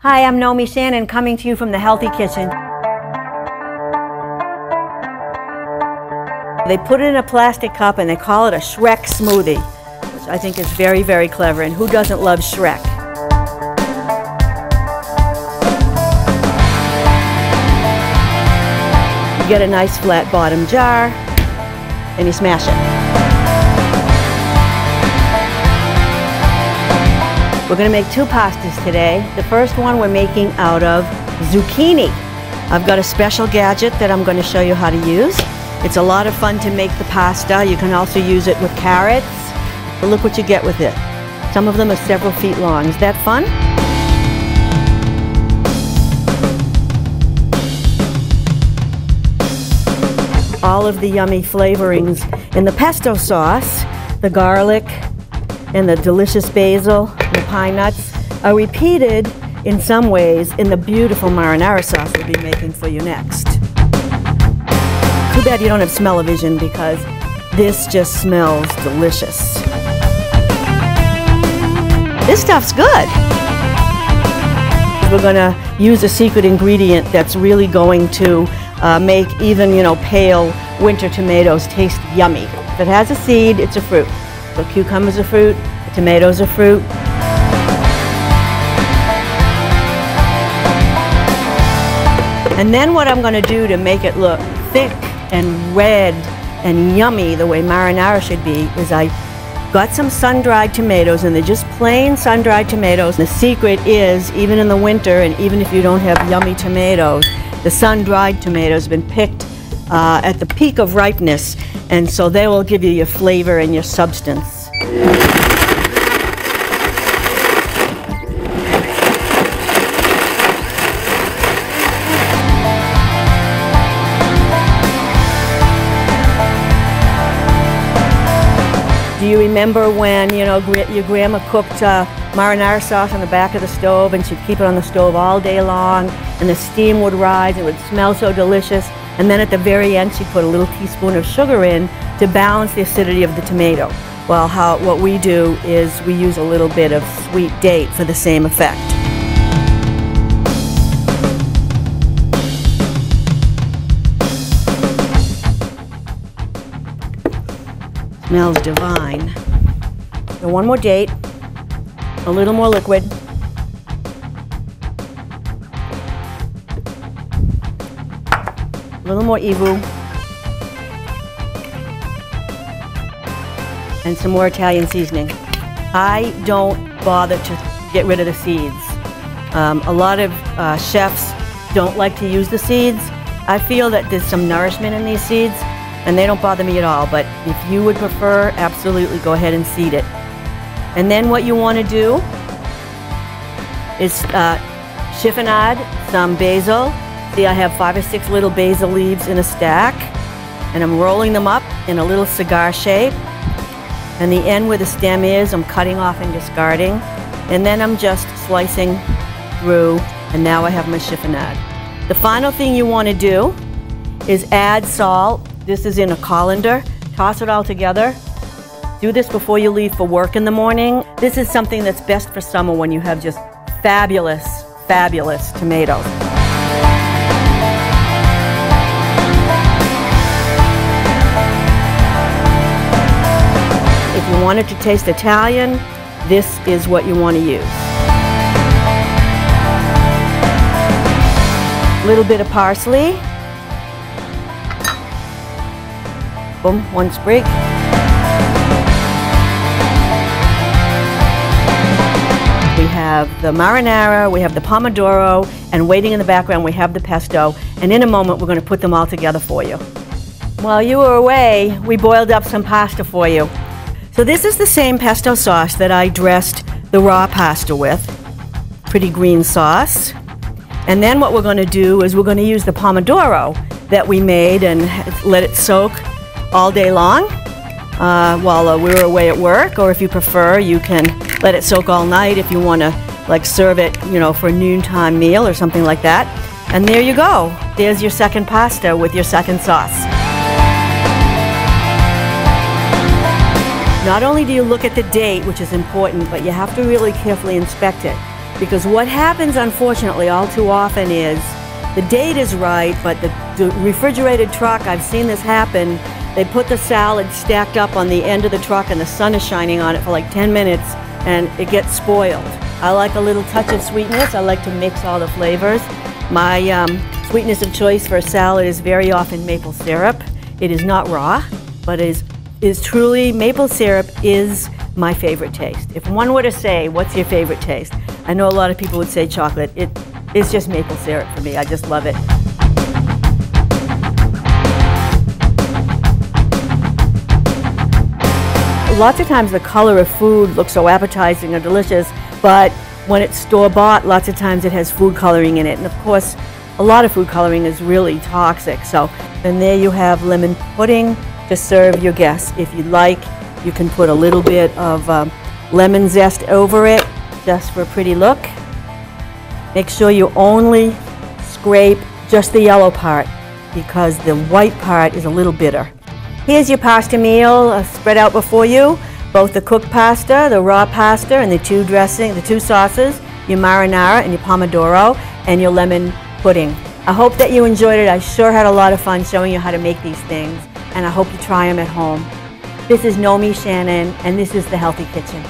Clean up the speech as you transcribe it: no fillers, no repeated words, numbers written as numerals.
Hi, I'm Nomi Shannon coming to you from the Healthy Kitchen. They put it in a plastic cup and they call it a Shrek smoothie, which I think is very, very clever. And who doesn't love Shrek? You get a nice flat bottom jar and you smash it. We're going to make two pastas today. The first one we're making out of zucchini. I've got a special gadget that I'm going to show you how to use. It's a lot of fun to make the pasta. You can also use it with carrots. But look what you get with it. Some of them are several feet long. Is that fun? All of the yummy flavorings in the pesto sauce, the garlic and the delicious basil, the pine nuts, are repeated in some ways in the beautiful marinara sauce we'll be making for you next. Too bad you don't have smell-o-vision because this just smells delicious. This stuff's good. We're going to use a secret ingredient that's really going to make even, pale winter tomatoes taste yummy. If it has a seed, it's a fruit. The cucumber's a fruit, the tomato's a fruit. And then what I'm going to do to make it look thick and red and yummy the way marinara should be is I got some sun-dried tomatoes, and they're just plain sun-dried tomatoes. The secret is, even in the winter and even if you don't have yummy tomatoes, the sun-dried tomatoes have been picked at the peak of ripeness, and so they will give you your flavor and your substance. Do you remember when, your grandma cooked marinara sauce on the back of the stove, and she'd keep it on the stove all day long, and the steam would rise, it would smell so delicious, and then at the very end she'd put a little teaspoon of sugar in to balance the acidity of the tomato. Well, what we do is we use a little bit of sweet date for the same effect. Smells divine. So one more date, a little more liquid. A little more ivu. And some more Italian seasoning. I don't bother to get rid of the seeds. A lot of chefs don't like to use the seeds. I feel that there's some nourishment in these seeds, and they don't bother me at all, but if you would prefer, absolutely go ahead and seed it. And then what you want to do is chiffonade some basil. See, I have 5 or 6 little basil leaves in a stack, and I'm rolling them up in a little cigar shape. And the end where the stem is, I'm cutting off and discarding. And then I'm just slicing through, and now I have my chiffonade. The final thing you want to do is add salt. This is in a colander. Toss it all together. Do this before you leave for work in the morning. This is something that's best for summer when you have just fabulous, fabulous tomatoes. If you want it to taste Italian, this is what you want to use. A little bit of parsley. Boom, 1 sprig. We have the marinara, we have the pomodoro, and waiting in the background we have the pesto. And in a moment we're going to put them all together for you. While you were away, we boiled up some pasta for you. So this is the same pesto sauce that I dressed the raw pasta with. Pretty green sauce. And then what we're going to do is we're going to use the pomodoro that we made and let it soak all day long while we were away at work, or if you prefer, you can let it soak all night if you want to serve it, for a noontime meal or something like that. And there you go. There's your second pasta with your second sauce. Not only do you look at the date, which is important, but you have to really carefully inspect it. Because what happens, unfortunately, all too often is the date is right, but the refrigerated truck, I've seen this happen, they put the salad stacked up on the end of the truck and the sun is shining on it for like 10 minutes and it gets spoiled. I like a little touch of sweetness. I like to mix all the flavors. My sweetness of choice for a salad is very often maple syrup. It is not raw, but is truly, maple syrup is my favorite taste. If one were to say, what's your favorite taste? I know a lot of people would say chocolate. It's just maple syrup for me. I just love it. Lots of times the color of food looks so appetizing or delicious, but when it's store-bought, lots of times it has food coloring in it. And of course, a lot of food coloring is really toxic. So, and there you have lemon pudding to serve your guests. If you like, you can put a little bit of lemon zest over it, just for a pretty look. Make sure you only scrape just the yellow part because the white part is a little bitter. Here's your pasta meal spread out before you. Both the cooked pasta, the raw pasta, and the two sauces, your marinara and your pomodoro, and your lemon pudding. I hope that you enjoyed it. I sure had a lot of fun showing you how to make these things, and I hope you try them at home. This is Nomi Shannon, and this is The Healthy Kitchen.